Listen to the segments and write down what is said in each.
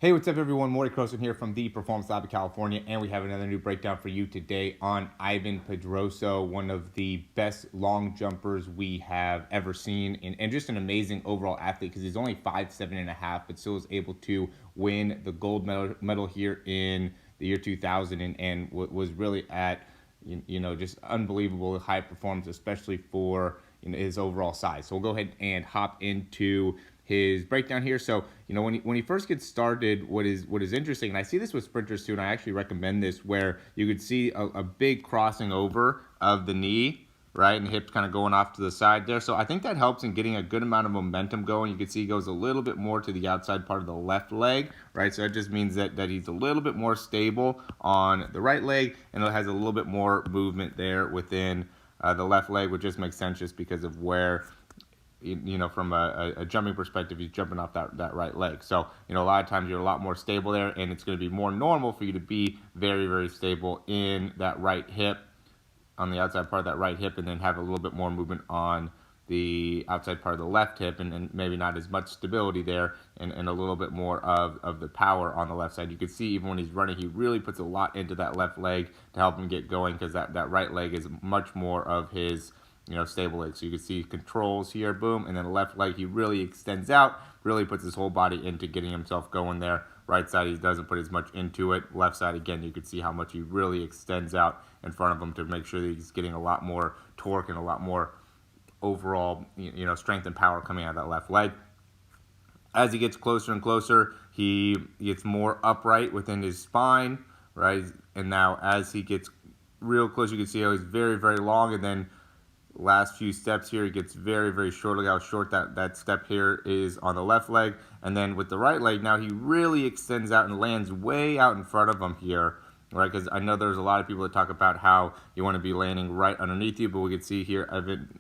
Hey, what's up, everyone? Morty Croson here from the Performance Lab of California, and we have another new breakdown for you today on Ivan Pedroso, one of the best long jumpers we have ever seen, and just an amazing overall athlete because he's only 5'7.5", but still was able to win the gold medal here in the year 2000, and was really at just unbelievable high performance, especially for his overall size. So we'll go ahead and hop into his breakdown here. So when he first gets started, what is interesting, and I see this with sprinters too, and I actually recommend this, where you could see a big crossing over of the knee, right, and hips kind of going off to the side there. So I think that helps in getting a good amount of momentum going. You can see he goes a little bit more to the outside part of the left leg, right? So that just means that he's a little bit more stable on the right leg, and it has a little bit more movement there within the left leg, which just makes sense just because of where, from a jumping perspective, he's jumping off that right leg. So, a lot of times you're a lot more stable there, and it's going to be more normal for you to be very, very stable in that right hip, on the outside part of that right hip, and then have a little bit more movement on the outside part of the left hip, and maybe not as much stability there, and a little bit more of the power on the left side. You can see even when he's running, he really puts a lot into that left leg to help him get going, because that right leg is much more of his stable leg. So you can see controls here, boom, and then the left leg, he really extends out, really puts his whole body into getting himself going there. Right side, he doesn't put as much into it. Left side, again, you can see how much he really extends out in front of him to make sure that he's getting a lot more torque and a lot more overall, strength and power coming out of that left leg. As he gets closer and closer, he gets more upright within his spine, right? And now as he gets real close, you can see how he's very, very long, and then last few steps here, it gets very, very short. Look how short that step here is on the left leg. And then with the right leg, now he really extends out and lands way out in front of him here, right? Because I know there's a lot of people that talk about how you want to be landing right underneath you, but we can see here, Ivan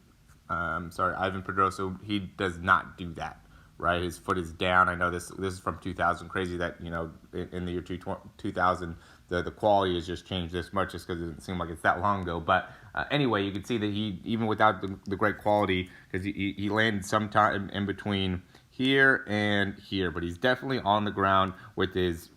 Pedroso, he does not do that, right? His foot is down. I know this is from 2000. Crazy that, in the year 2000, the quality has just changed this much, just because it doesn't seem like it's that long ago. But anyway, you can see that he, even without the great quality, because he landed sometime in between here and here, but he's definitely on the ground with his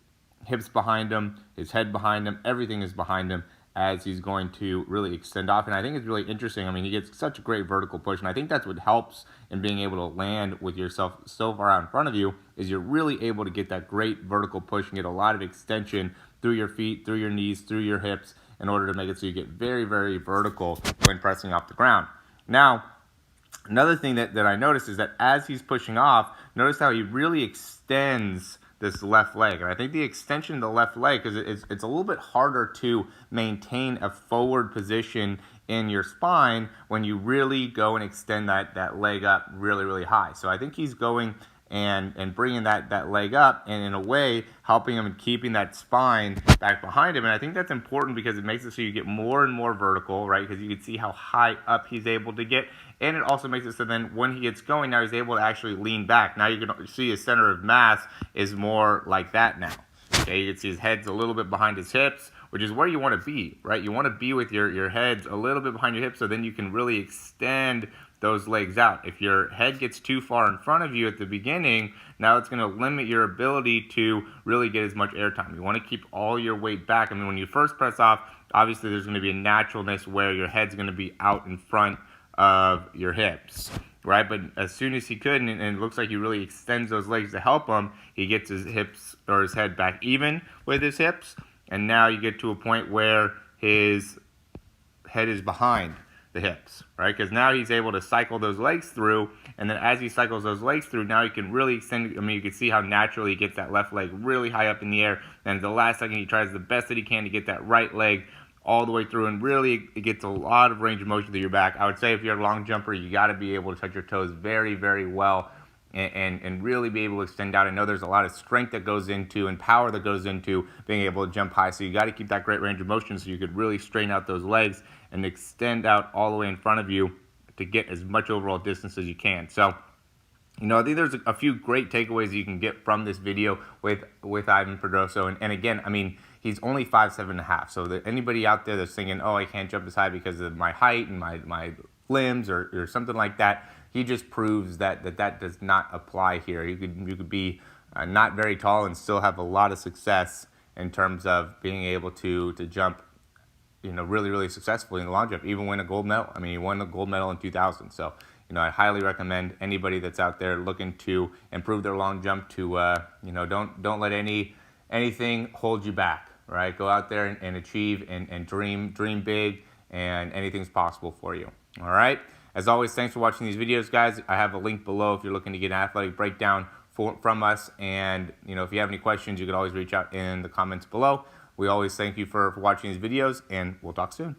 hips behind him, his head behind him, everything is behind him as he's going to really extend off. And I think it's really interesting. I mean, he gets such a great vertical push, and I think that's what helps in being able to land with yourself so far out in front of you, is you're really able to get that great vertical push and get a lot of extension through your feet, through your knees, through your hips, in order to make it so you get very, very vertical when pressing off the ground. Now, another thing that I noticed is that as he's pushing off, notice how he really extends this left leg. And I think the extension of the left leg, because it's a little bit harder to maintain a forward position in your spine when you really go and extend that leg up really, really high. So I think he's going and bringing that leg up, and in a way helping him and keeping that spine back behind him. And I think that's important because it makes it so you get more and more vertical, right? Because you can see how high up he's able to get, and it also makes it so then when he gets going, now he's able to actually lean back. Now you can see his center of mass is more like that now. Okay, you can see his head's a little bit behind his hips, which is where you want to be, right? You want to be with your heads a little bit behind your hips, so then you can really extend those legs out. If your head gets too far in front of you at the beginning, now it's going to limit your ability to really get as much air time. You want to keep all your weight back. I mean, when you first press off, obviously there's going to be a naturalness where your head's going to be out in front of your hips, right? But as soon as he could, and it looks like he really extends those legs to help him, he gets his hips or his head back even with his hips, and now you get to a point where his head is behind the hips, right? Because now he's able to cycle those legs through, and then as he cycles those legs through, now he can really extend. I mean, you can see how naturally he gets that left leg really high up in the air, and at the last second he tries the best that he can to get that right leg all the way through, and really it gets a lot of range of motion through your back. I would say if you're a long jumper, you got to be able to touch your toes very, very well, and really be able to extend out. I know there's a lot of strength that goes into and power that goes into being able to jump high, so you got to keep that great range of motion so you could really straighten out those legs and extend out all the way in front of you to get as much overall distance as you can. So, I think there's a few great takeaways you can get from this video with Ivan Pedroso. And again, I mean, he's only 5'7.5". So that anybody out there that's thinking, oh, I can't jump as high because of my height and my limbs or something like that, he just proves that does not apply here. You could be not very tall and still have a lot of success in terms of being able to jump, really, really successfully in the long jump, even win a gold medal. I mean, he won the gold medal in 2000. So, I highly recommend anybody that's out there looking to improve their long jump to, don't let anything hold you back, right? Go out there and achieve and dream big, and anything's possible for you. All right. As always, thanks for watching these videos, guys. I have a link below if you're looking to get an athletic breakdown from us. And, if you have any questions, you can always reach out in the comments below. We always thank you for watching these videos, and we'll talk soon.